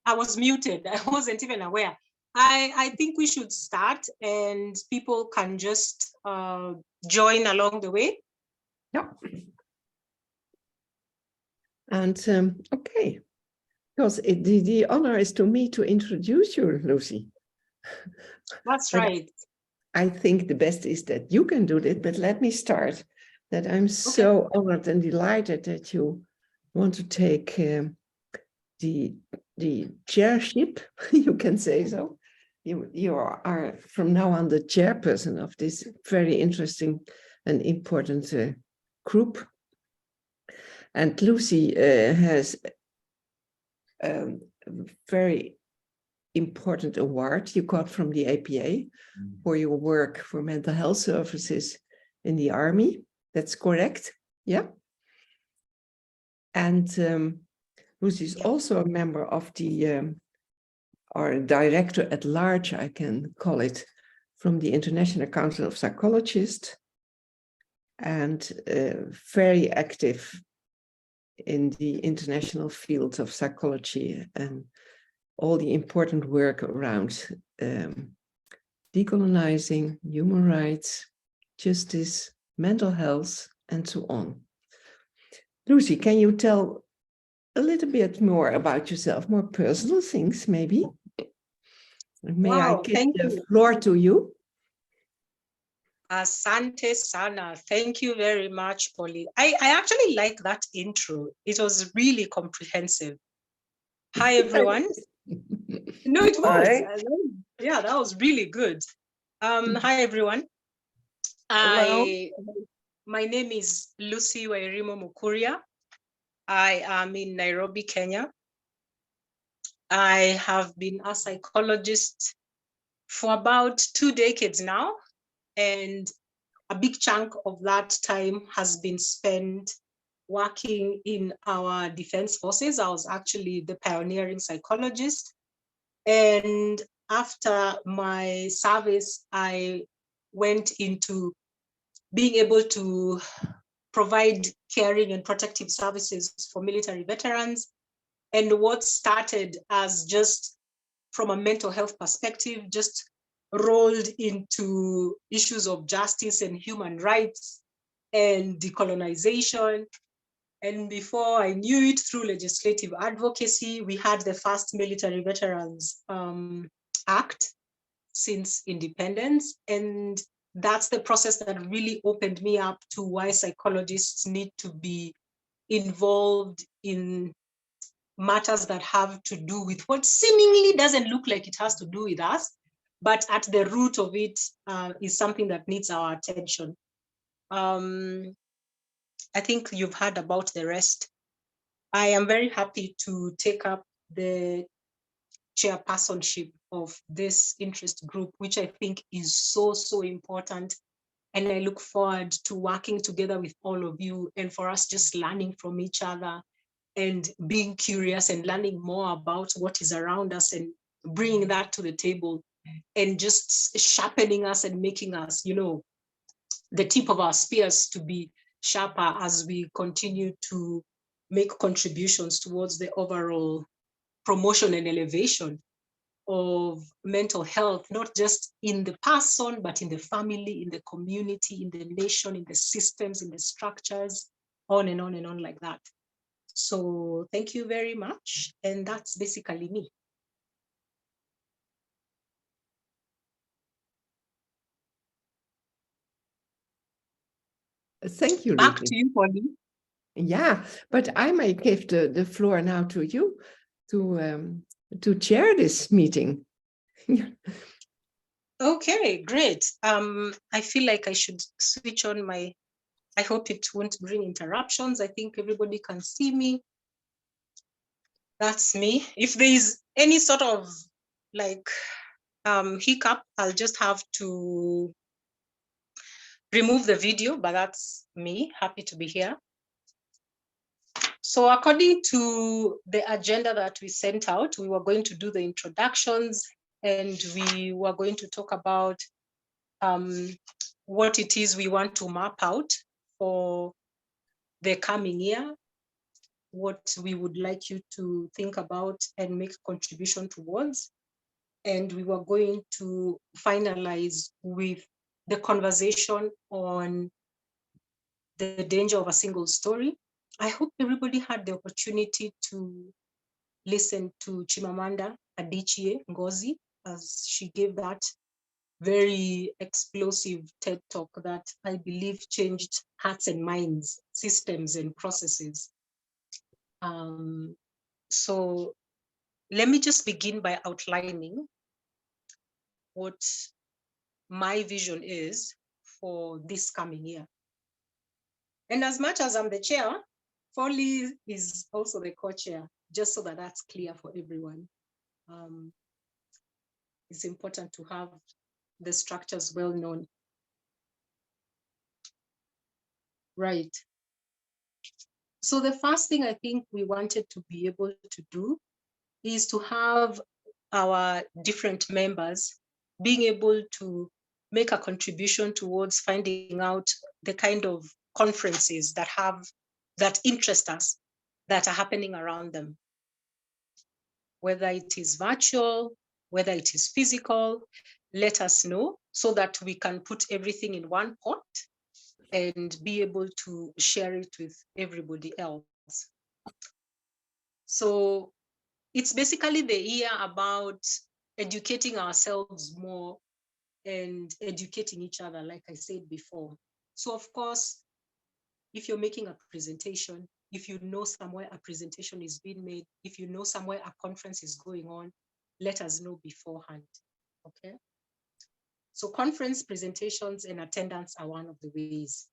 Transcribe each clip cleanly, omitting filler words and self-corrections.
I was muted. I wasn't even aware. I think we should start and people can just join along the way. Yeah. And okay, because the honor is to me to introduce you, Lucy. That's right. I think the best is that you can do it, but let me start. That I'm so honored and delighted that you want to take the chairship, you can say so. You are from now on the chairperson of this very interesting and important group. And Lucy has a very important award you got from the APA for your work for mental health services in the Army. That's correct, yeah? And Lucy is also a member of the, or director at large, I can call it, from the International Council of Psychologists, and very active in the international field of psychology and all the important work around decolonizing, human rights, justice, mental health, and so on. Lucy, can you tell a little bit more about yourself, more personal things, maybe? May I give the floor to you? Asante sana. Thank you very much, Polly. I actually like that intro. It was really comprehensive. Hi, everyone. No, it was. Yeah, that was really good. Hi, everyone. My name is Lucy Wairimo Mukuria. I am in Nairobi, Kenya. I have been a psychologist for about 2 decades now, and a big chunk of that time has been spent working in our defense forces. I was actually the pioneering psychologist. And after my service, I went into being able to provide caring and protective services for military veterans. And what started as just from a mental health perspective, just rolled into issues of justice and human rights and decolonization. And before I knew it, through legislative advocacy, we had the first Military Veterans Act since independence. And that's the process that really opened me up to why psychologists need to be involved in matters that have to do with what seemingly doesn't look like it has to do with us, but at the root of it is something that needs our attention. I think you've heard about the rest. I am very happy to take up the chairpersonship of this interest group, which I think is so, so important. And I look forward to working together with all of you and for us just learning from each other and being curious and learning more about what is around us and bringing that to the table and just sharpening us and making us, you know, the tip of our spears to be sharper as we continue to make contributions towards the overall promotion and elevation of mental health, not just in the person, but in the family, in the community, in the nation, in the systems, in the structures, on and on and on like that. So thank you very much. And that's basically me. Thank you, Back Lucy. to you, Polly. Yeah, but I may give the floor now to you to chair this meeting. Okay, great. I feel like I should switch on my, I hope it won't bring interruptions. I think everybody can see me. That's me. If there is any sort of like hiccup, I'll just have to remove the video, but that's me. Happy to be here. So according to the agenda that we sent out, we were going to do the introductions and we were going to talk about what it is we want to map out for the coming year. what we would like you to think about and make contribution towards. And we were going to finalize with the conversation on the danger of a single story. I hope everybody had the opportunity to listen to Chimamanda Adichie Ngozi as she gave that very explosive TED talk that I believe changed hearts and minds, systems and processes. So let me just begin by outlining what my vision is for this coming year. And as much as I'm the chair, Foley is also the co-chair, just so that that's clear for everyone. It's important to have the structures well known. Right. So the first thing I think we wanted to be able to do is to have our different members being able to make a contribution towards finding out the kind of conferences that interest us, that are happening around them, whether it is virtual, whether it is physical. Let us know so that we can put everything in one pot and be able to share it with everybody else. So it's basically the year about educating ourselves more and educating each other, like I said before. So of course, if you're making a presentation, if you know somewhere a presentation is being made, if you know somewhere a conference is going on, let us know beforehand, okay? So conference presentations and attendance are one of the ways.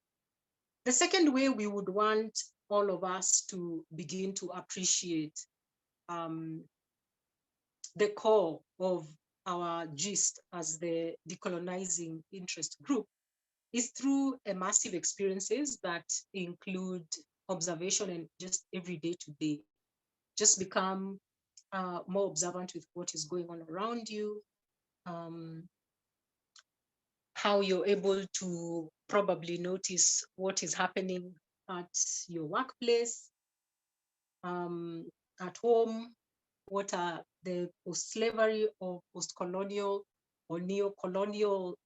The second way we would want all of us to begin to appreciate the core of our gist as the decolonizing interest group is through immersive experiences that include observation and just every day to day. Just become more observant with what is going on around you, how you're able to probably notice what is happening at your workplace, at home, what are the post-slavery or post-colonial or neo-colonial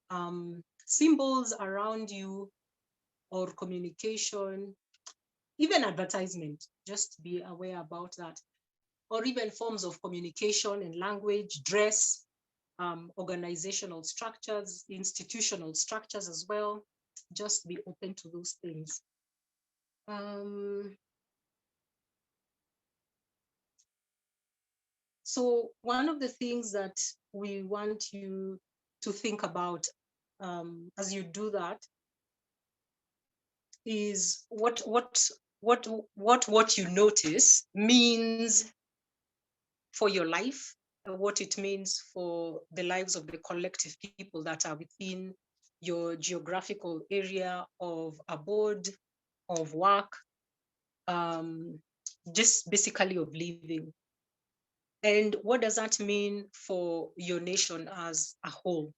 symbols around you, or communication, even advertisement, just be aware about that, or even forms of communication and language, dress, organizational structures, institutional structures as well. Just be open to those things. So one of the things that we want you to think about as you do that is what you notice means for your life, what it means for the lives of the collective people that are within your geographical area of abode, of work, just basically of living. And what does that mean for your nation as a whole?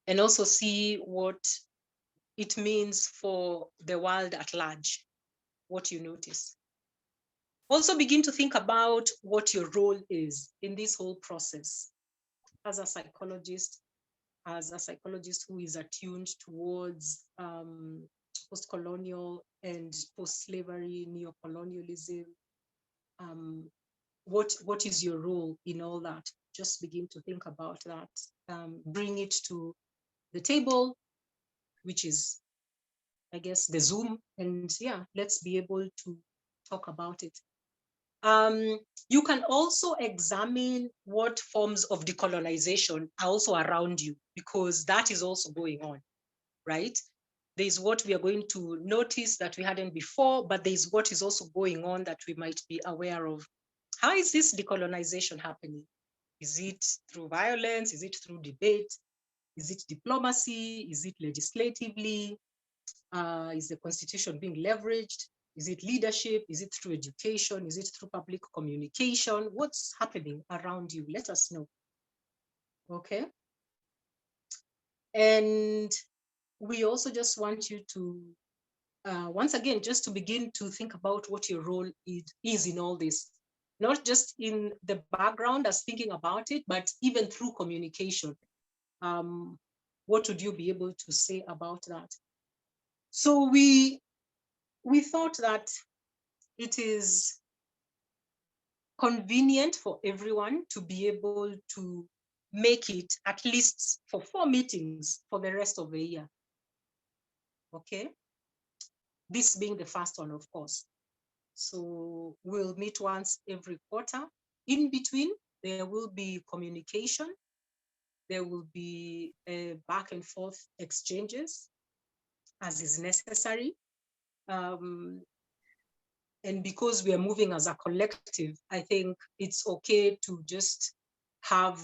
And also see what it means for the world at large, what you notice. Also begin to think about what your role is in this whole process as a psychologist who is attuned towards post-colonial and post-slavery neo-colonialism. What is your role in all that? Just begin to think about that. Bring it to the table, which is, I guess, the Zoom, and yeah, let's be able to talk about it. You can also examine what forms of decolonization are also around you, because that is also going on, right? There's what we are going to notice that we hadn't before, but there's what is also going on that we might be aware of. How is this decolonization happening? Is it through violence? Is it through debate? Is it diplomacy? Is it legislatively? Is the constitution being leveraged? Is it leadership? Is it through education? Is it through public communication? What's happening around you? Let us know. Okay. And we also just want you to once again, just to begin to think about what your role is in all this, not just in the background as thinking about it, but even through communication. What would you be able to say about that? So we thought that it is convenient for everyone to be able to make it at least for 4 meetings for the rest of the year. Okay, this being the first one, of course. So we'll meet once every quarter. In between, there will be communication. There will be back and forth exchanges as is necessary. And because we are moving as a collective, I think it's okay to just have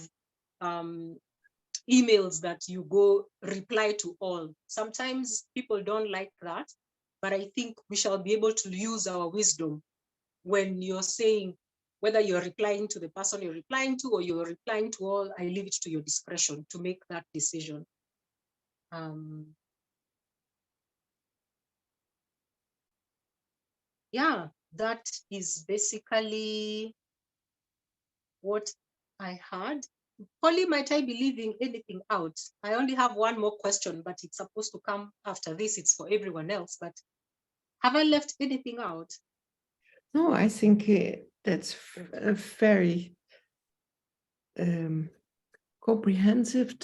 emails that you go reply to all. Sometimes people don't like that, but I think we shall be able to use our wisdom when you're saying, whether you're replying to the person you're replying to or you're replying to all, I leave it to your discretion to make that decision. Yeah, that is basically what I had. Polly, might I be leaving anything out? I only have one more question, but it's supposed to come after this. It's for everyone else, but have I left anything out? No, I think that's a very comprehensive,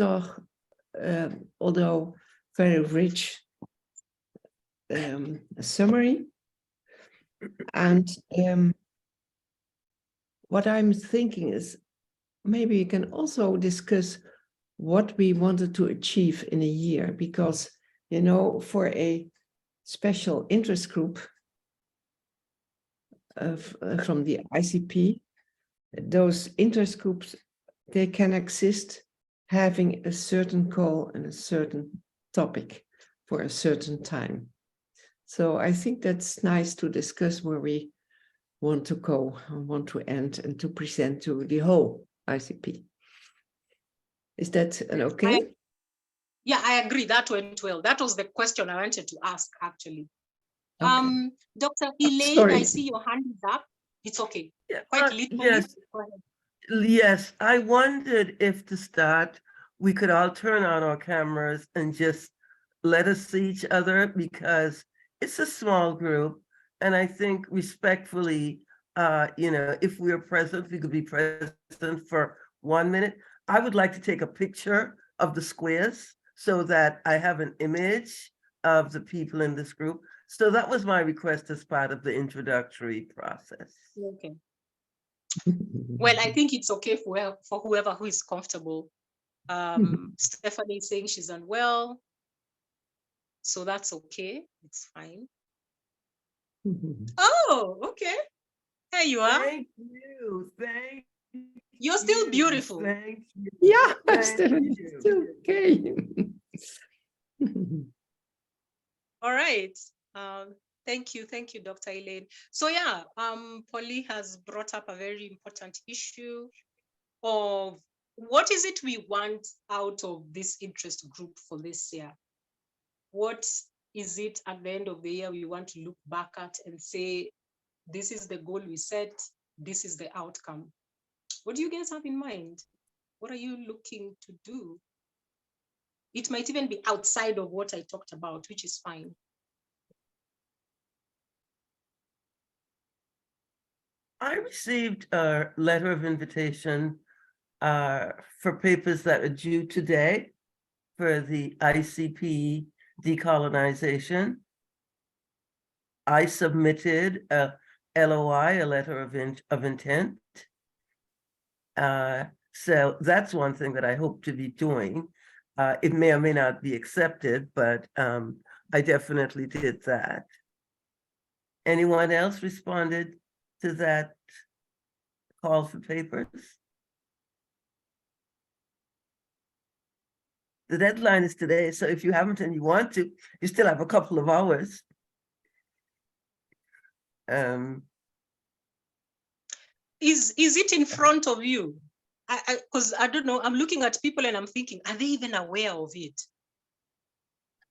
although very rich summary. And what I'm thinking is maybe we can also discuss what we wanted to achieve in a year, because, you know, for a special interest group from the ICP, those interest groups, they can exist having a certain goal and a certain topic for a certain time. So I think that's nice to discuss where we want to go, want to end, and to present to the whole ICP. Is that an okay? Yeah, I agree. That went well. That was the question I wanted to ask, actually. Okay. Dr. Elaine, Sorry. I see your hand is up. It's okay. Yeah, Quite literally. yes. Go ahead. Yes, I wondered if to start, we could all turn on our cameras and just let us see each other, because it's a small group. And I think respectfully, you know, if we are present, we could be present for 1 minute. I would like to take a picture of the squares so that I have an image of the people in this group. So that was my request as part of the introductory process. Okay. Well, I think it's okay for whoever who is comfortable. Stephanie is saying she's unwell, so that's okay. It's fine. Oh, okay. There you are. Thank you. Thank you. You're still beautiful. Thank you. Yeah, Thank still okay. All right. Thank you, Dr. Elaine. So yeah, Polly has brought up a very important issue of what is it we want out of this interest group for this year? What is it at the end of the year we want to look back at and say, this is the goal we set, this is the outcome? What do you guys have in mind? What are you looking to do? It might even be outside of what I talked about, which is fine. I received a letter of invitation for papers that are due today for the ICP decolonization. I submitted a LOI, a letter of intent. So that's one thing that I hope to be doing. It may or may not be accepted, but I definitely did that. Anyone else responded to that call for papers? The deadline is today, so if you haven't and you want to, you still have a couple of hours. Is it in front of you? Because I don't know, I'm looking at people and I'm thinking, are they even aware of it?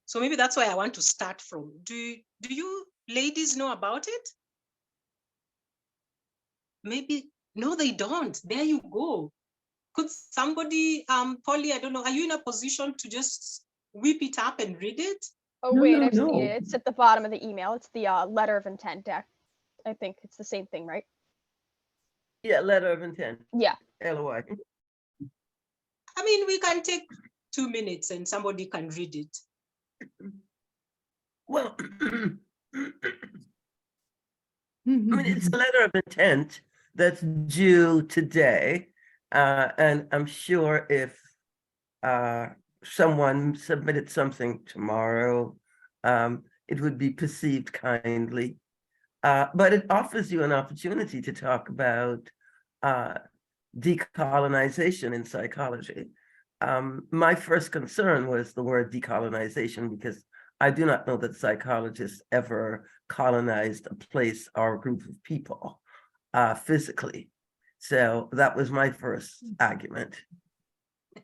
So maybe that's where I want to start from. Do you ladies know about it? Maybe, no, they don't. There you go. Could somebody, Polly, I don't know, are you in a position to just whip it up and read it? Oh, No, wait, no, I've seen no. it. It's at the bottom of the email. It's the letter of intent deck. I think it's the same thing, right? Yeah, letter of intent, Yeah. LOI. I mean, we can take 2 minutes and somebody can read it. Well, I mean, it's a letter of intent that's due today. And I'm sure if someone submitted something tomorrow, it would be perceived kindly. But it offers you an opportunity to talk about decolonization in psychology. My first concern was the word decolonization, because I do not know that psychologists ever colonized a place or a group of people physically. So that was my first argument.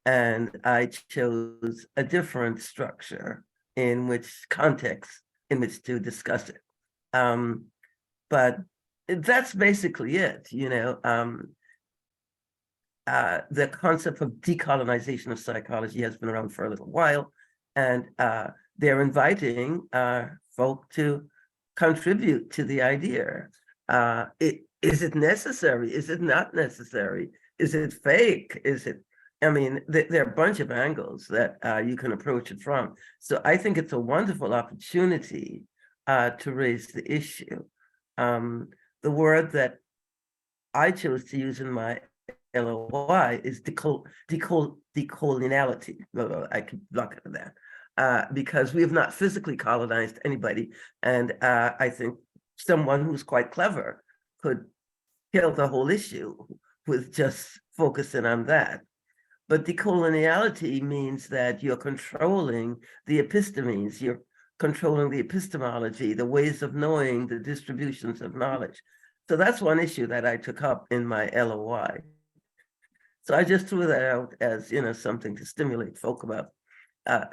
And I chose a different structure in which context in which to discuss it. But that's basically it, you know. The concept of decolonization of psychology has been around for a little while, and they're inviting folk to contribute to the idea. Is it necessary? Is it not necessary? Is it fake? Is it? I mean, there are a bunch of angles that you can approach it from. So I think it's a wonderful opportunity to raise the issue. The word that I chose to use in my LOI is decoloniality. I keep blocking that because we have not physically colonized anybody. And I think someone who's quite clever could kill the whole issue with just focusing on that. But decoloniality means that you're controlling the epistemes, you're controlling the epistemology, the ways of knowing, the distributions of knowledge. So that's one issue that I took up in my LOI. So I just threw that out as, you know, something to stimulate folk about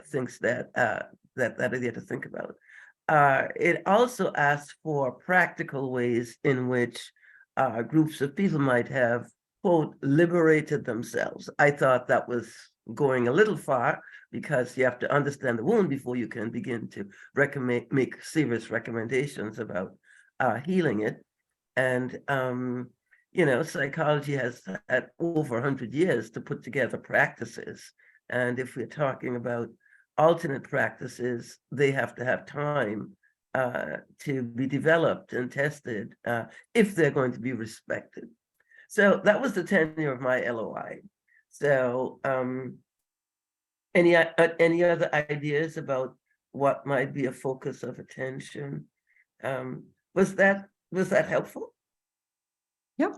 things that that are there to think about. It also asks for practical ways in which groups of people might have, quote, liberated themselves. I thought that was going a little far, because you have to understand the wound before you can begin to make serious recommendations about healing it. And you know, psychology has had over 100 years to put together practices. And if we're talking about alternate practices, they have to have time to be developed and tested if they're going to be respected. So that was the tenure of my LOI. So any other ideas about what might be a focus of attention? Was that helpful? Yeah.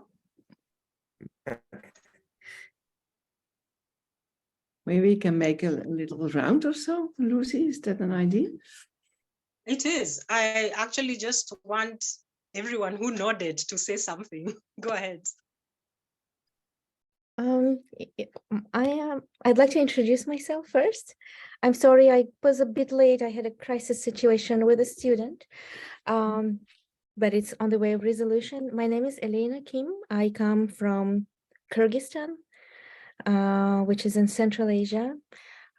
Maybe we can make a little round or so. Lucy, is that an idea? It is. I actually just want everyone who nodded to say something. Go ahead. I'd like to introduce myself first. I'm sorry I was a bit late. I had a crisis situation with a student, but it's on the way of resolution. My name is Elena Kim. I come from Kyrgyzstan, which is in Central Asia.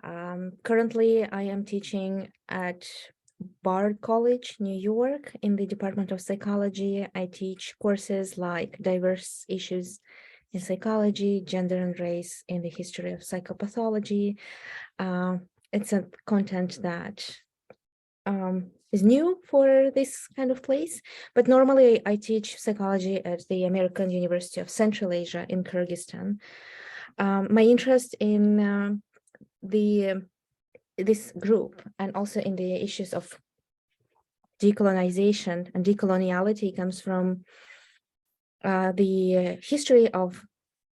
Currently, I am teaching at Bard College, New York, in the Department of Psychology. I teach courses like diverse issues in psychology, gender and race in the history of psychopathology. It's a content that is new for this kind of place, but normally I teach psychology at the American University of Central Asia in Kyrgyzstan. My interest in this group and also in the issues of decolonization and decoloniality comes from the history of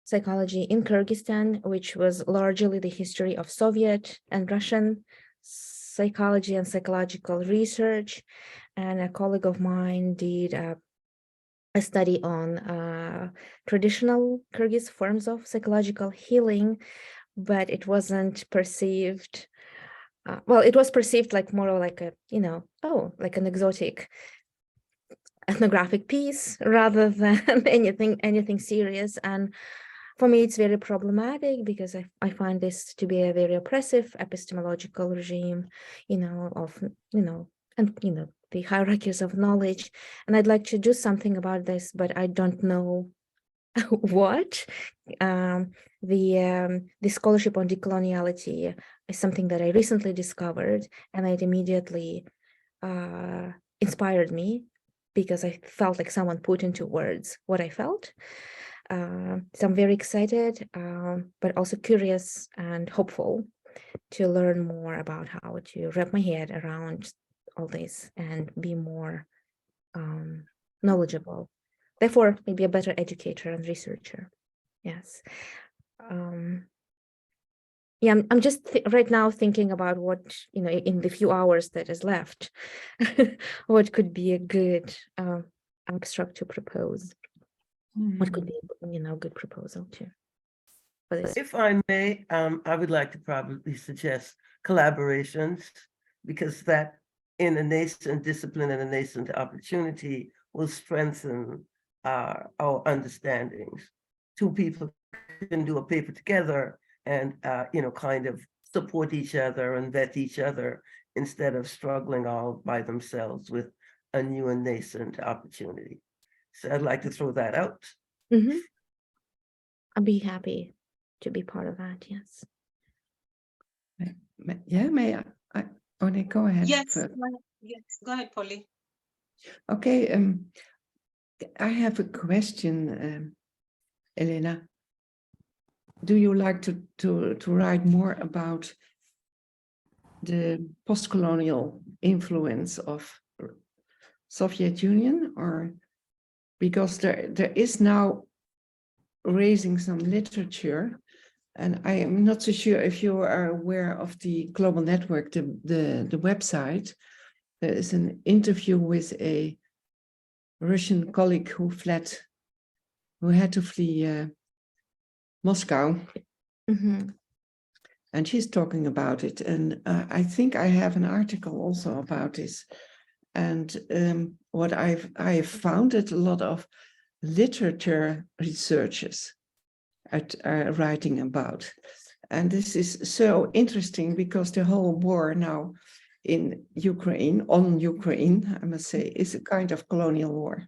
psychology in Kyrgyzstan, which was largely the history of Soviet and Russian psychology and psychological research. And a colleague of mine did a study on traditional Kyrgyz forms of psychological healing, but it wasn't perceived well, it was perceived like more like a, oh, like an exotic ethnographic piece rather than anything serious. And for me, it's very problematic because I find this to be a very oppressive epistemological regime, of, and, the hierarchies of knowledge. And I'd like to do something about this, but I don't know what. The scholarship on decoloniality is something that I recently discovered, and it immediately inspired me because I felt like someone put into words what I felt. So I'm very excited, but also curious and hopeful to learn more about how to wrap my head around all this and be more knowledgeable. Therefore, maybe a better educator and researcher. Yes. Yeah, I'm just right now thinking about what, in the few hours that is left, what could be a good abstract to propose. What could be, a good proposal too. For this. If I may, I would like to probably suggest collaborations, because that in a nascent discipline and a nascent opportunity will strengthen our understandings. Two people can do a paper together and, kind of support each other and vet each other instead of struggling all by themselves with a new and nascent opportunity. So I'd like to throw that out. Mm-hmm. I'd be happy to be part of that. Yes. Yeah, may I go ahead. Yes, first. yes, go ahead, Polly. Okay, I have a question, Elena. Do you like to write more about the post-colonial influence of Soviet Union, or because there is now raising some literature, and I am not so sure if you are aware of the Global Network, the website. There is an interview with a Russian colleague who had to flee Moscow. Mm-hmm. And she's talking about it. And I think I have an article also about this. And what I have found that a lot of literature researchers are writing about. And this is so interesting because the whole war now in Ukraine, on Ukraine, I must say, is a kind of colonial war.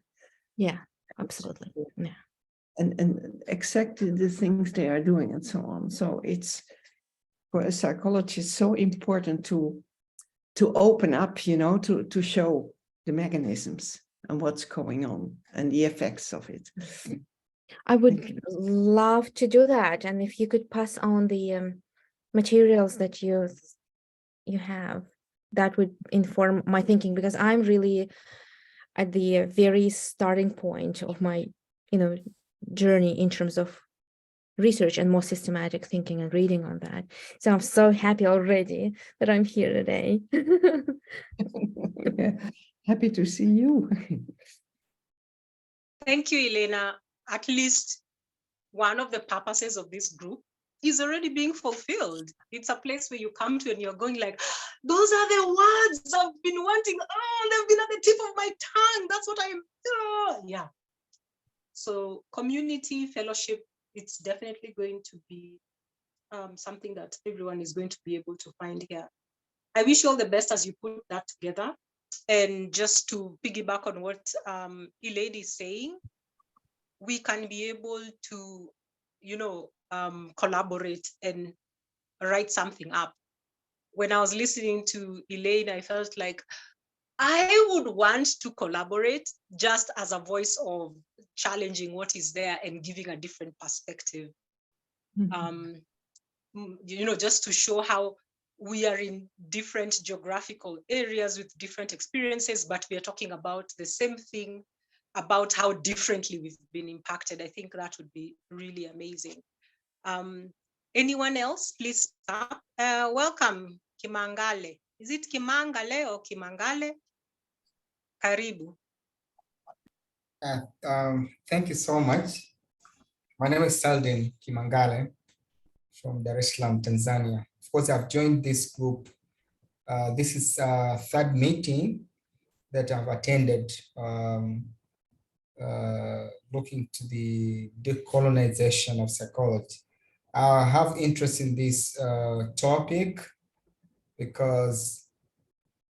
Yeah, absolutely. Yeah. And exactly the things they are doing and so on. So it's, for a psychologist, so important to open up, to show the mechanisms and what's going on and the effects of it. I would love to do that. And if you could pass on the materials that you have, that would inform my thinking, because I'm really at the very starting point of my, journey in terms of research and more systematic thinking and reading on that. So I'm so happy already that I'm here today. Happy to see you. Thank you, Elena. At least one of the purposes of this group is already being fulfilled. It's a place where you come to and you're going like, those are the words I've been wanting. Oh, they've been at the tip of my tongue. That's what yeah. So community fellowship, it's definitely going to be something that everyone is going to be able to find here. I wish you all the best as you put that together. And just to piggyback on what Elaine is saying, we can be able to, collaborate and write something up. When I was listening to Elaine, I felt like I would want to collaborate just as a voice of challenging what is there and giving a different perspective. Mm-hmm. Just to show how we are in different geographical areas with different experiences, but we are talking about the same thing, about how differently we've been impacted. I think that would be really amazing. Anyone else, please stop. Welcome, Kimangale. Is it Kimangale or Kimangale? Karibu. Thank you so much. My name is Saldin Kimangale from Dar es Salaam, Tanzania. Of course, I've joined this group This is third meeting that I've attended looking to the decolonization of psychology. I have interest in this topic because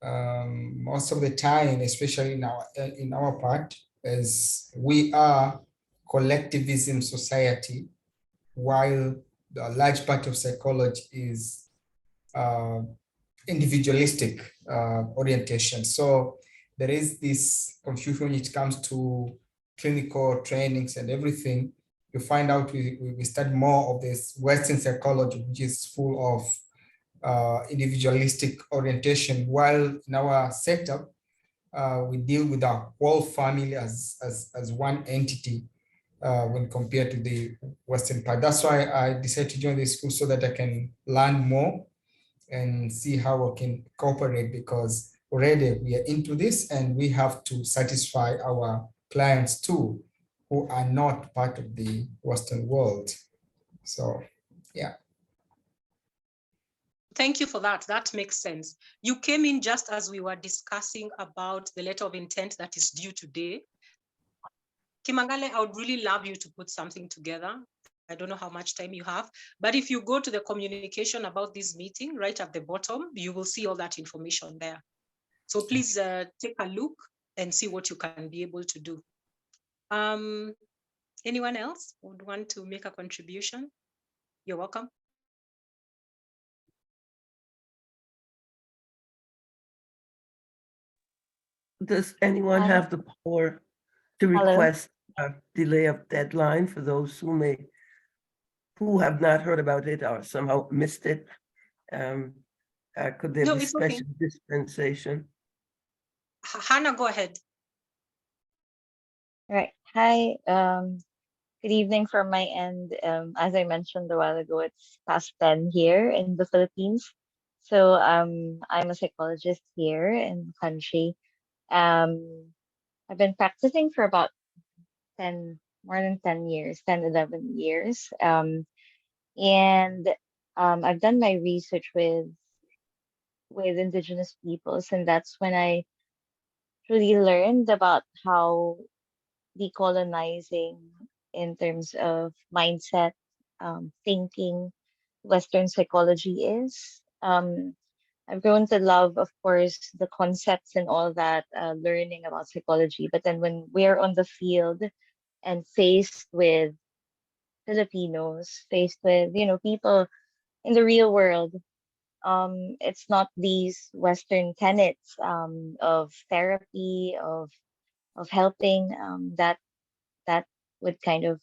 most of the time, especially in our part, as we are collectivism society, while a large part of psychology is individualistic orientation. So there is this confusion when it comes to clinical trainings and everything. You find out we study more of this Western psychology, which is full of individualistic orientation, while in our setup, we deal with our whole family as one entity when compared to the Western part. That's why I decided to join this school so that I can learn more and see how we can cooperate, because already we are into this and we have to satisfy our clients too, who are not part of the Western world. So, yeah. Thank you for that. That makes sense. You came in just as we were discussing about the letter of intent that is due today. Kimangale, I would really love you to put something together. I don't know how much time you have, but if you go to the communication about this meeting, right at the bottom, you will see all that information there. So please take a look and see what you can be able to do. Anyone else would want to make a contribution? You're welcome. Does anyone Hi. have the power to Hello. request a delay of deadline for those who have not heard about it or somehow missed it? Could there No, be it's okay. special dispensation? Hannah, go ahead. Right. Hi. Good evening from my end. As I mentioned a while ago, it's past 10 here in the Philippines. So I'm a psychologist here in the country. I've been practicing for about 10, more than 10 years, 10, 11 years. And I've done my research with indigenous peoples, and that's when I truly learned about how decolonizing in terms of mindset, thinking, Western psychology is. I've grown to love, of course, the concepts and all that, learning about psychology. But then when we're on the field and faced with Filipinos, faced with, people in the real world, it's not these Western tenets of therapy, of helping, that would kind of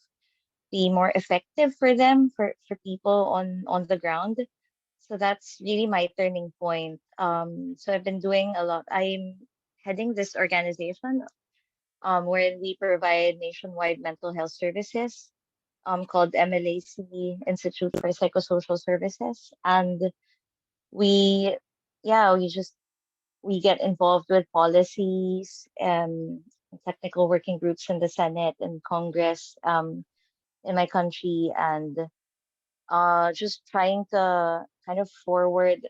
be more effective for them, for people on the ground. So that's really my turning point. So I've been doing a lot. I'm heading this organization where we provide nationwide mental health services called MLAC, Institute for Psychosocial Services. And we yeah we get involved with policies and technical working groups in the Senate and Congress in my country, and just trying to kind of forward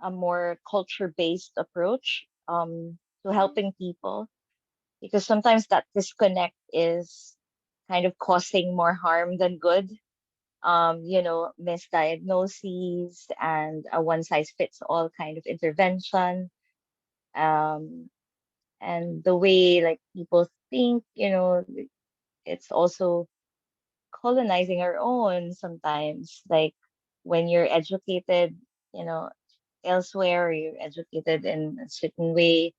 a more culture-based approach to helping people, because sometimes that disconnect is kind of causing more harm than good. Misdiagnoses and a one-size-fits-all kind of intervention, um, and the way like people think, it's also colonizing our own sometimes. Like when you're educated, you know, elsewhere, or you're educated in a certain way,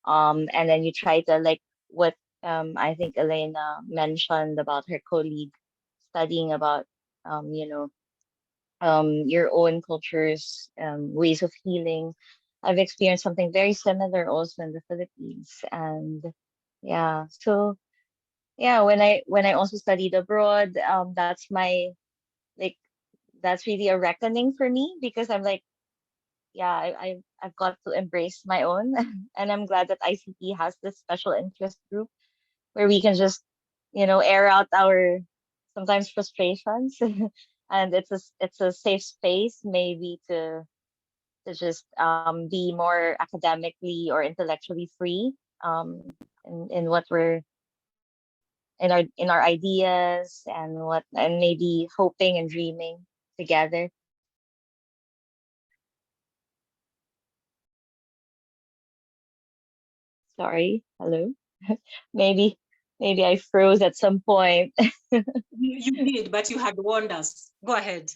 and then you try to like what I think Elena mentioned about her colleague studying about your own culture's ways of healing. I've experienced something very similar also in the Philippines, and yeah, so yeah, when I also studied abroad, that's my like that's really a reckoning for me, because I'm like, yeah, I've got to embrace my own, and I'm glad that ICT has this special interest group where we can just, air out our sometimes frustrations, and it's a safe space maybe to just be more academically or intellectually free in what we're in our ideas and maybe hoping and dreaming together. Sorry, hello. maybe maybe I froze at some point. You did, but you had warned us. Go ahead.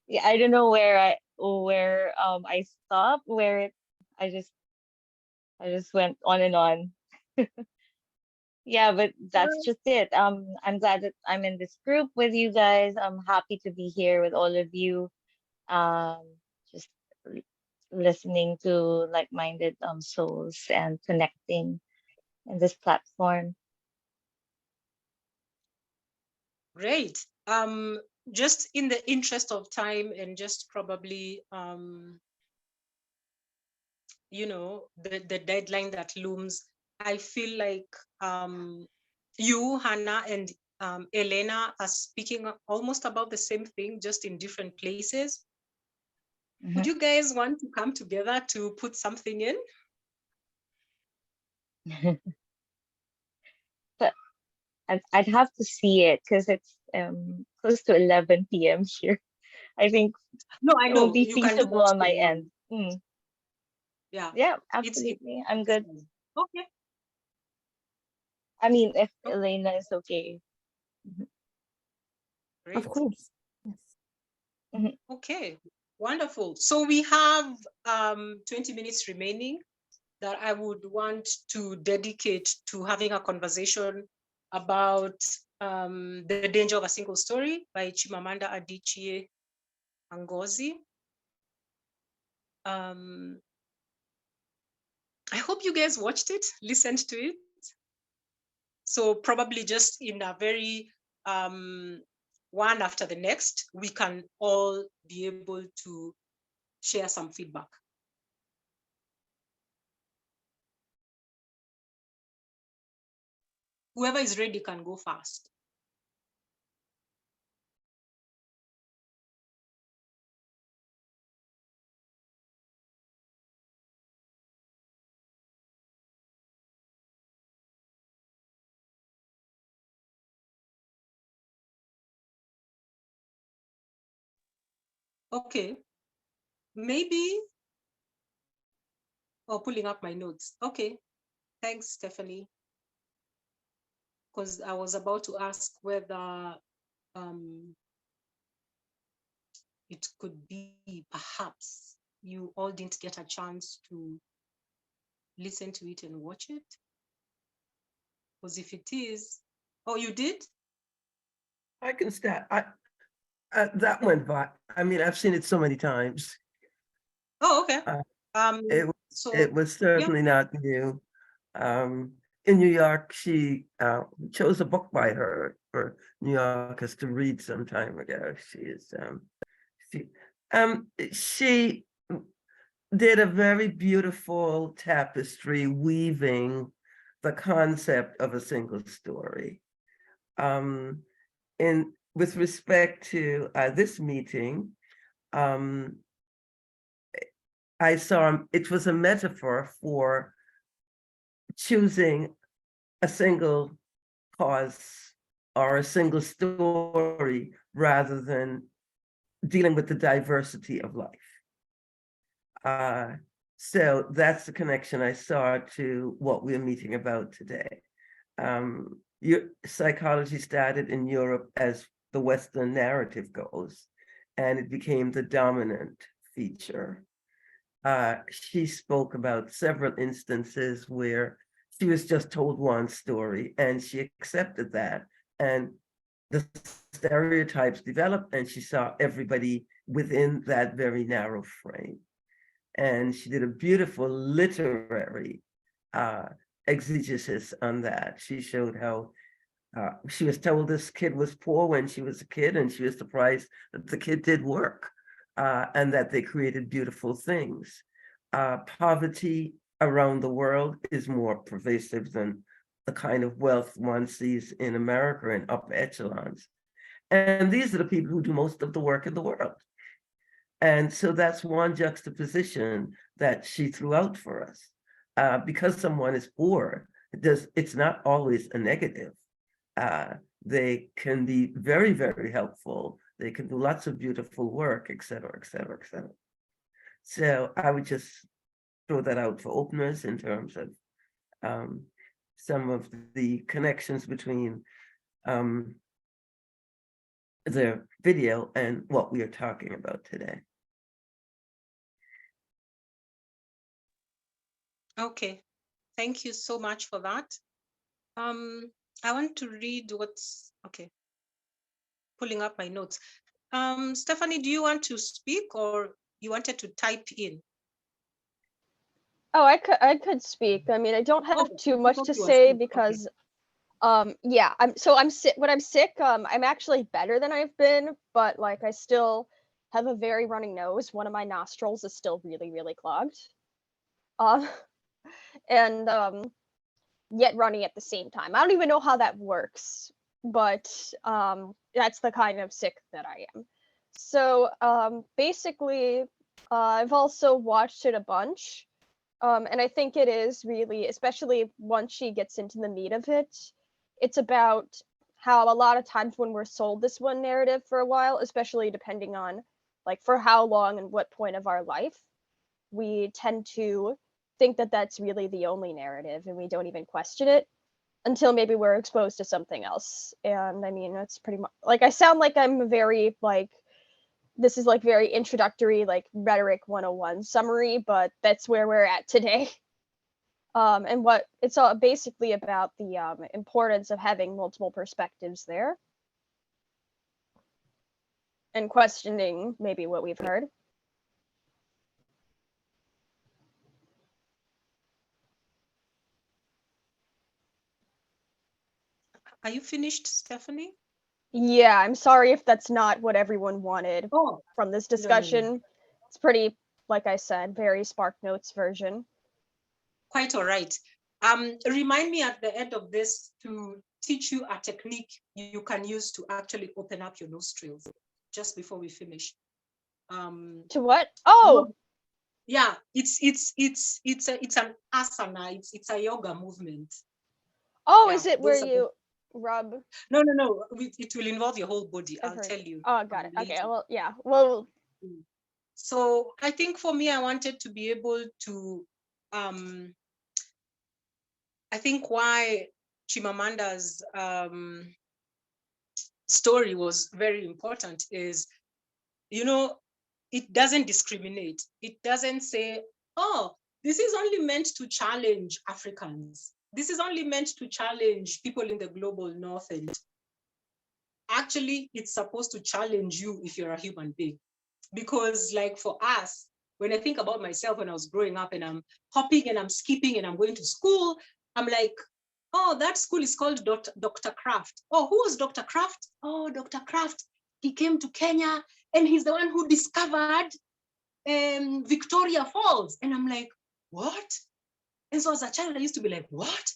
Yeah, I don't know where I stopped, I just went on and on. Yeah, but that's just it. I'm glad that I'm in this group with you guys. I'm happy to be here with all of you. Um, just l- listening to like-minded souls and connecting in this platform. Great. Just in the interest of time and just probably you know, the deadline that looms, I feel like you, Hannah, and Elena are speaking almost about the same thing, just in different places. Would you guys want to come together to put something in? But I'd have to see it because it's close to 11 p.m. here. I think No, I it won't know be you can do feasible that on my tomorrow. end. Yeah, Yeah, it's absolutely. I'm good. okay. I mean, if Okay. Elena is okay. Great. Of course. Yes. Okay, wonderful. So we have 20 minutes remaining that I would want to dedicate to having a conversation about The Danger of a Single Story by Chimamanda Adichie Ngozi. I hope you guys watched it, listened to it. So probably just in a very one after the next, we can all be able to share some feedback. Whoever is ready can go fast. Okay, maybe, or pulling up my notes. Okay, thanks, Stephanie. Because I was about to ask whether it could be perhaps you all didn't get a chance to listen to it and watch it. Because if it is, oh, you did? I can start. That went by. I mean, I've seen it so many times. Oh, okay. It So was yeah. certainly not new. In New York, she chose a book by her for New Yorkers to read some time ago. She did a very beautiful tapestry weaving the concept of a single story. With respect to this meeting, I saw it was a metaphor for choosing a single cause or a single story rather than dealing with the diversity of life. So that's the connection I saw to what we're meeting about today. Psychology started in Europe as the Western narrative goes, and it became the dominant feature. She spoke about several instances where she was just told one story and she accepted that, and the stereotypes developed and she saw everybody within that very narrow frame. And she did a beautiful literary exegesis on that. She showed how she was told this kid was poor when she was a kid, and she was surprised that the kid did work and that they created beautiful things. Poverty around the world is more pervasive than the kind of wealth one sees in America in upper echelons. And these are the people who do most of the work in the world. And so that's one juxtaposition that she threw out for us. Because someone is poor, it's not always a negative. They can be very, very helpful. They can do lots of beautiful work, et cetera, et cetera, et cetera. So I would just throw that out for openers in terms of some of the connections between the video and what we are talking about today. Okay, thank you so much for that. I want to read what's, okay, pulling up my notes. Stephanie, do you want to speak or you wanted to type in? Oh, I could speak. I mean, I don't have Okay, too I much thought to you were say sick. Okay. because yeah, I'm sick. When I'm sick, I'm actually better than I've been, but like I still have a very running nose. One of my nostrils is still really, really clogged. Um, and yet running at the same time. I don't even know how that works, but that's the kind of sick that I am. So basically, I've also watched it a bunch. And I think it is really, especially once she gets into the meat of it, it's about how a lot of times when we're sold this one narrative for a while, especially depending on like for how long and what point of our life, we tend to think that that's really the only narrative and we don't even question it until maybe we're exposed to something else. And I mean, that's pretty much like I sound like I'm very like this is like very introductory, like rhetoric 101 summary, but that's where we're at today. And what it's all basically about the importance of having multiple perspectives there and questioning maybe what we've heard. Are you finished, Stephanie? Yeah, I'm sorry if that's not what everyone wanted Oh, from this no. discussion. It's pretty, like I said, very Spark Notes version. Quite all right. Remind me at the end of this to teach you a technique you can use to actually open up your nostrils just before we finish. To what? Oh, yeah, it's an asana. It's a yoga movement. oh, Yeah, is it where you rub? No. It will involve your whole body. I'll tell you. Oh, got it. Okay, later. well, yeah. Well, So I think for me, I wanted to be able to, I think why Chimamanda's story was very important is, you know, it doesn't discriminate. It doesn't say, oh, this is only meant to challenge Africans. This is only meant to challenge people in the global north. And actually, it's supposed to challenge you if you're a human being. Because like for us, when I think about myself when I was growing up and I'm hopping and I'm skipping and I'm going to school, I'm like, oh, that school is called Dr. Kraft. Oh, who was Dr. Kraft? Oh, Dr. Kraft. He came to Kenya and he's the one who discovered Victoria Falls. And I'm like, what? And so as a child, I used to be like, what?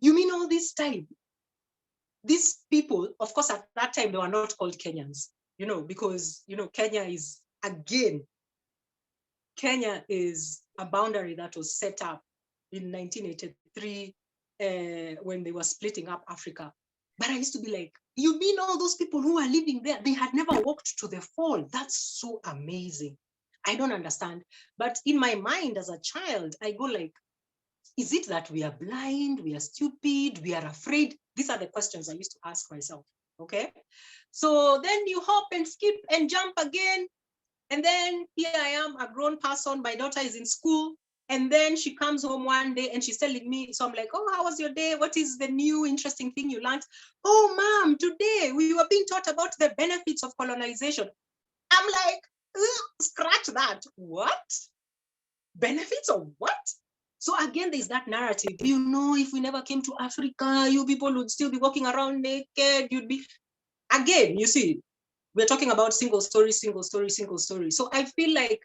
You mean all this time? These people, of course, at that time, they were not called Kenyans, you know, because, you know, Kenya is, again, Kenya is a boundary that was set up in 1983 when they were splitting up Africa. But I used to be like, you mean all those people who are living there, they had never walked to the fall? That's so amazing. I don't understand. But in my mind as a child, I go like, is it that we are blind, we are stupid, we are afraid? These are the questions I used to ask myself, okay? So then you hop and skip and jump again. And then here I am, a grown person, my daughter is in school. And then she comes home one day and she's telling me, so I'm like, oh, how was your day? What is the new interesting thing you learned? Oh, mom, today we were being taught about the benefits of colonization. I'm like, scratch that. What? Benefits of what? So again, there's that narrative, you know, if we never came to Africa, you people would still be walking around naked. You'd be, again, you see, we're talking about single story. So I feel like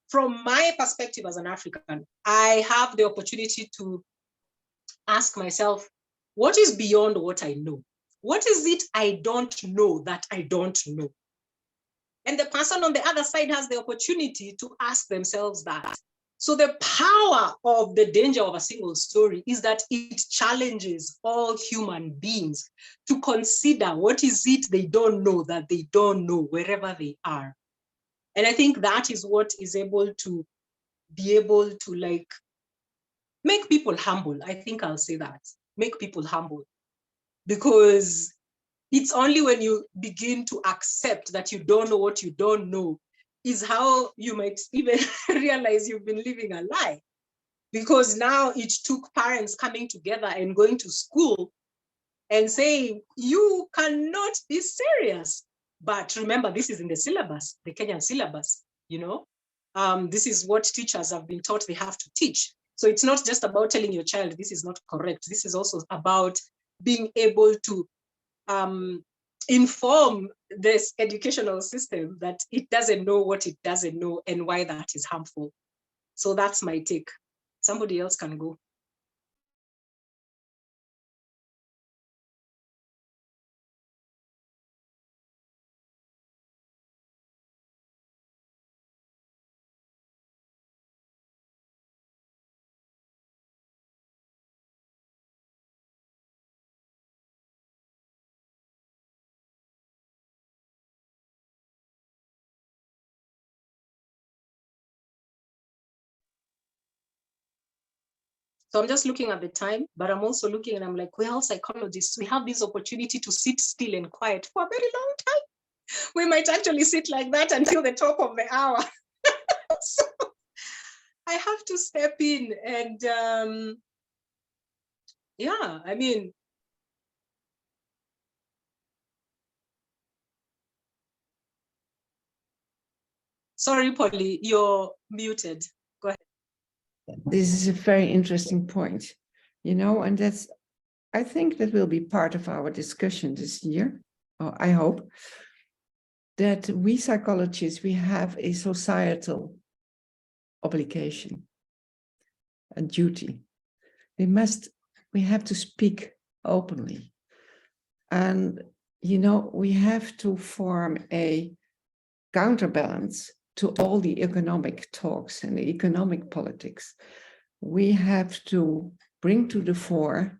from my perspective as an African, I have the opportunity to ask myself, what is beyond what I know? What is it I don't know that I don't know? And the person on the other side has the opportunity to ask themselves that. So the power of the danger of a single story is that it challenges all human beings to consider what is it they don't know that they don't know wherever they are. And I think that is what is able to like make people humble. I think I'll say that, make people humble, because it's only when you begin to accept that you don't know what you don't know is how you might even realize you've been living a lie. Because now it took parents coming together and going to school and saying, you cannot be serious. But remember, this is in the syllabus, the Kenyan syllabus, you know? This is what teachers have been taught they have to teach. So it's not just about telling your child this is not correct. This is also about being able to inform this educational system that it doesn't know what it doesn't know and why that is harmful. So that's my take. Somebody else can go. So I'm just looking at the time, but I'm also looking and I'm like, we're all psychologists. We have this opportunity to sit still and quiet for a very long time. We might actually sit like that until the top of the hour. So I have to step in and yeah, I mean, sorry, Polly, you're muted. Go ahead. This is a very interesting point, you know, and I think that will be part of our discussion this year. I hope that we psychologists, we have a societal obligation, a duty. We have to speak openly. And, you know, we have to form a counterbalance to all the economic talks and the economic politics. We have to bring to the fore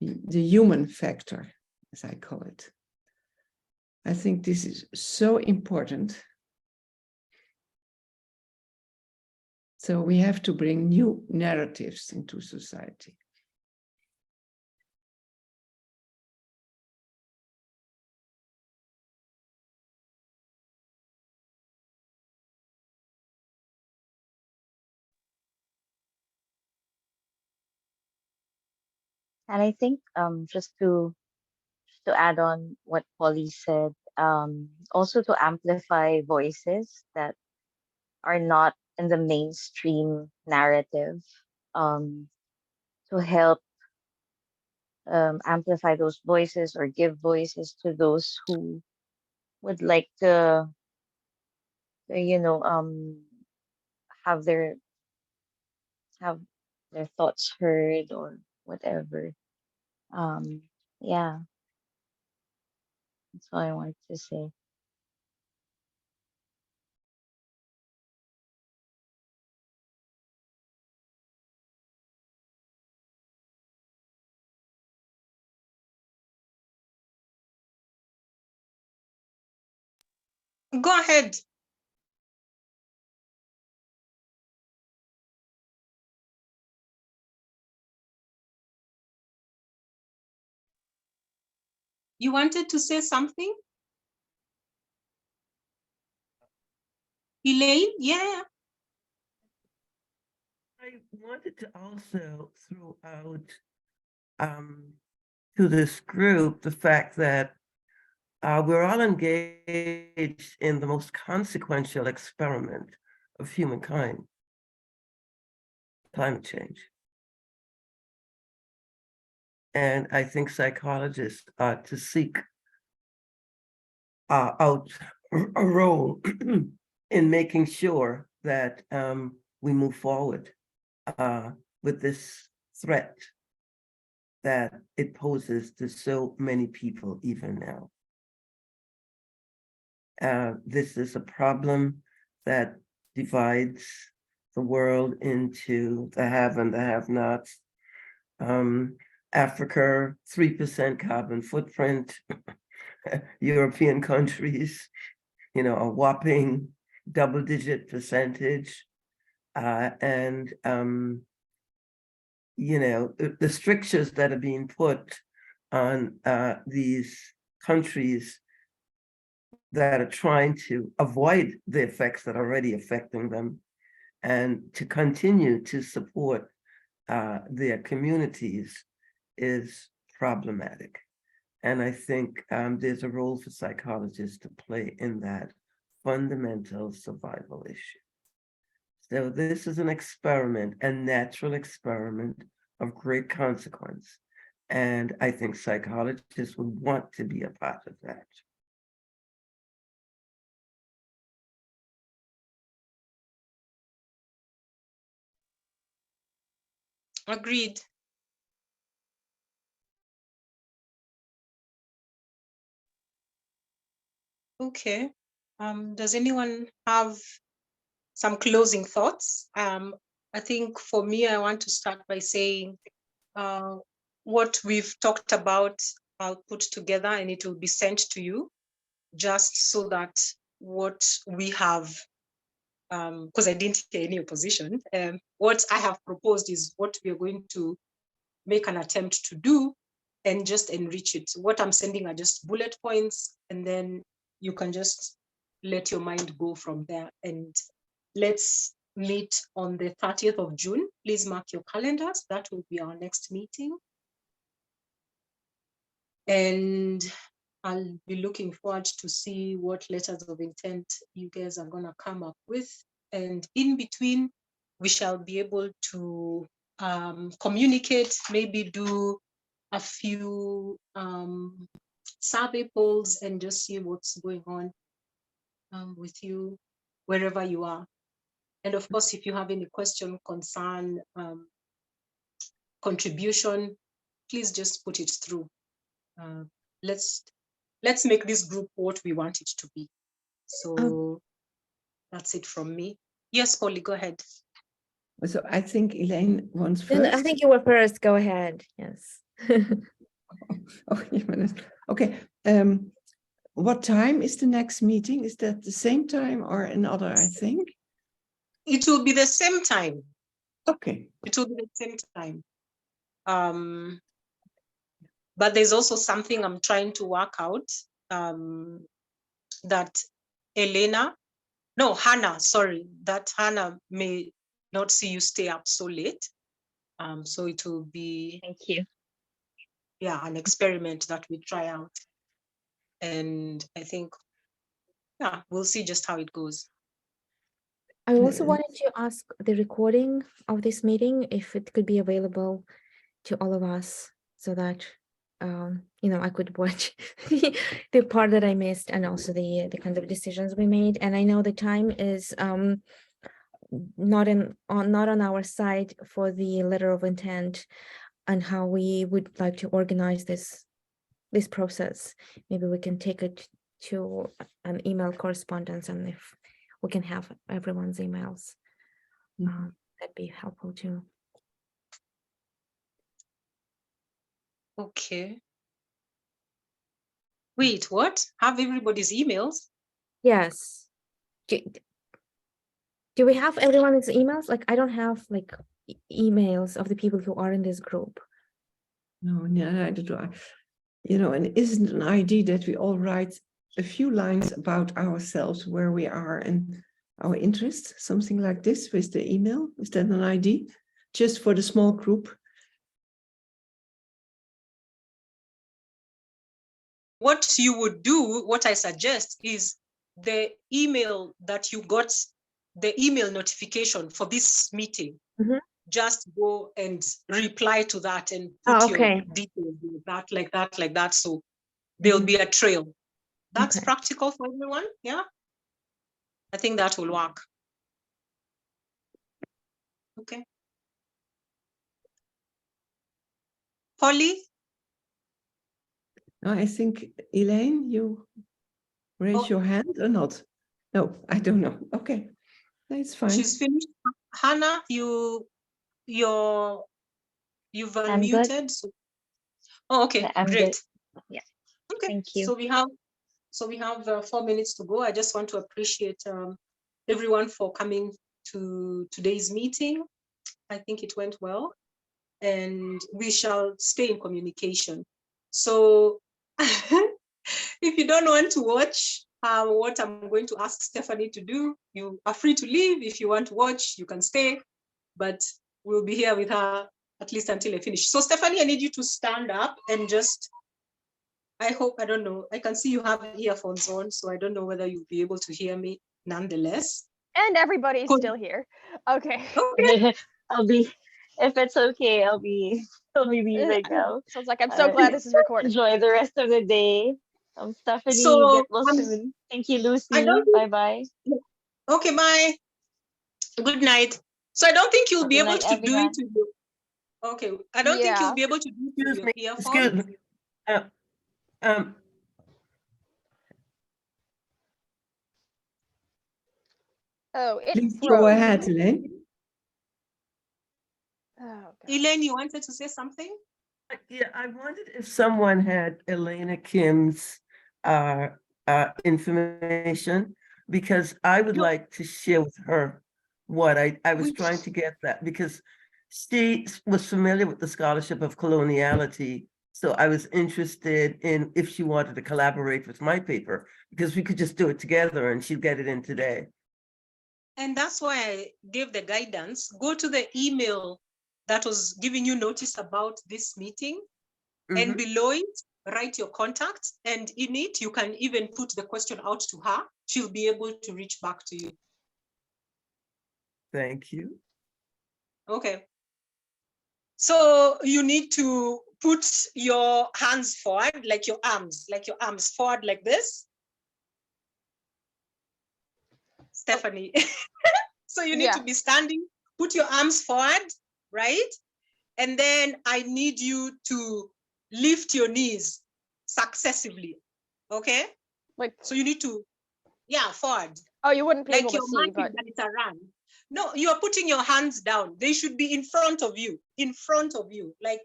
the human factor, as I call it. I think this is so important. So we have to bring new narratives into society. And I think just to add on what Polly said, also to amplify voices that are not in the mainstream narrative, to help amplify those voices or give voices to those who would like to, you know, have their have their thoughts heard or whatever. Um, yeah, that's all I wanted to say. Go ahead. You wanted to say something? Elaine? Yeah. I wanted to also throw out to this group the fact that we're all engaged in the most consequential experiment of humankind, climate change. And I think psychologists ought to seek out a role in making sure that we move forward with this threat that it poses to so many people even now. This is a problem that divides the world into the have and the have-nots. Africa, 3% carbon footprint. European countries, a whopping double-digit percentage. And the strictures that are being put on these countries that are trying to avoid the effects that are already affecting them and to continue to support their communities is problematic. And I think there's a role for psychologists to play in that fundamental survival issue. So this is an experiment, a natural experiment of great consequence. And I think psychologists would want to be a part of that. Agreed. Okay. Does anyone have some closing thoughts? I think for me, I want to start by saying what we've talked about, I'll put together and it will be sent to you, just so that what we have, because I didn't hear any opposition, what I have proposed is what we are going to make an attempt to do and just enrich it. What I'm sending are just bullet points, and then you can just let your mind go from there. And let's meet on the 30th of June. Please mark your calendars. That will be our next meeting. And I'll be looking forward to see what letters of intent you guys are going to come up with. And in between, we shall be able to communicate, maybe do a few survey polls and just see what's going on with you wherever you are. And of course, if you have any question, concern, contribution, please just put it through. Let's make this group what we want it to be. So that's it from me. Yes, Polly, go ahead. So I think Elaine wants No, first. I think you were first. Go ahead. Yes. Oh, yeah, okay. What time is the next meeting? Is that the same time or another, I think? It will be the same time. Okay. It will be the same time. But there's also something I'm trying to work out, that Hannah may not see you stay up so late. So it will be, Thank you. yeah, an experiment that we try out. And I think, yeah, we'll see just how it goes. I also wanted to ask the recording of this meeting, if it could be available to all of us, so that I could watch the part that I missed, and also the kind of decisions we made. And I know the time is not on our side for the letter of intent and how we would like to organize this process. Maybe we can take it to an email correspondence, and if we can have everyone's emails, that'd be helpful too. Okay. Wait, what? Have everybody's emails? Yes. Do we have everyone's emails? Like, I don't have like emails of the people who are in this group. No, neither do I. And isn't it an idea that we all write a few lines about ourselves, where we are and our interests, something like this with the email? Is that an idea? Just for the small group? What you would do, what I suggest is the email that you got, the email notification for this meeting, just go and reply to that and put your details like that. So there'll be a trail. That's practical for everyone. Yeah. I think that will work. Okay. Polly? I think, Elaine, you raise Oh. your hand or not? No, I don't know. Okay, that's fine. She's finished. Hannah, you've I'm good. unmuted. Oh, okay, Yeah, I'm great. good. Yeah, Okay, thank you. so we have 4 minutes to go. I just want to appreciate everyone for coming to today's meeting. I think it went well, and we shall stay in communication. So if you don't want to watch what I'm going to ask Stephanie to do, you are free to leave. If you want to watch, you can stay, but we'll be here with her at least until I finish. So Stephanie, I need you to stand up and just, I don't know, I can see you have earphones on, so I don't know whether you'll be able to hear me nonetheless. And everybody's Cool. still here. Okay. Okay. I'll be, if it's okay, I'll be leaving now. Sounds like I'm so glad this is recorded. Enjoy the rest of the day. Stephanie, So, get well soon. Thank you, Lucy. I don't think- Bye-bye. Okay, bye. Good night. So I don't think you'll be Good able night, to do everyone. it with your, okay, I don't think Yeah. you'll be able to do it with Excuse your me, excuse earphones. me. Oh, it Please froze. go ahead, Elaine. Oh, God. Elaine, you wanted to say something? Yeah, I wondered if someone had Elena Kim's information, because I would No. like to share with her what I was Which- trying to get that, because she was familiar with the scholarship of coloniality. So I was interested in if she wanted to collaborate with my paper, because we could just do it together and she'd get it in today. And that's why I gave the guidance. Go to the email that was giving you notice about this meeting, and Mhm. below it, write your contact. And in it, you can even put the question out to her. She'll be able to reach back to you. Thank you. Okay. So you need to put your hands forward, like your arms forward like this. Stephanie. So you need Yeah. to be standing, put your arms forward, right? And then I need you to lift your knees successively, okay? Like, So you need to, yeah, forward. oh, you wouldn't be Like able to you're see, marking but that it's a run. No, you're putting your hands down. They should be in front of you, like,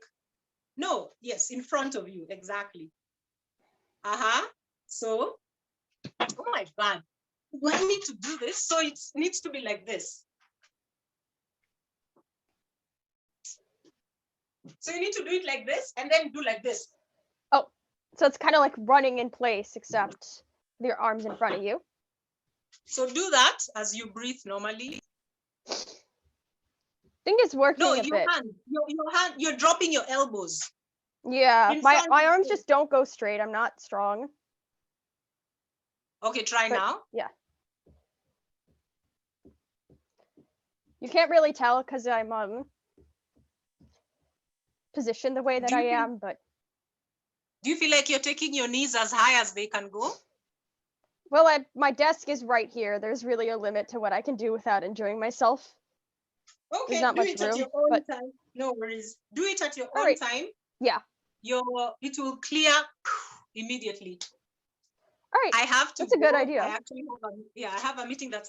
no, yes, in front of you, exactly. So, oh my God, do I need to do this? So it needs to be like this. So you need to do it like this and then do like this. so it's kind of like running in place, except your arms in front of you. So do that as you breathe normally. I think it's working No, a your bit. hand, you're dropping your elbows. Yeah, in my front of arms you. just don't go straight. I'm not strong. Okay, try But- now. Yeah. You can't really tell because I'm positioned the way that Do you I think- am, but Do you feel like you're taking your knees as high as they can go? well, my desk is right here. There's really a limit to what I can do without injuring myself. Okay, not do much it at room, your own but- time. No worries. Do it at your All own right. time. Yeah. It will clear immediately. All right. I have to That's a good go. idea. I actually have I have a meeting that's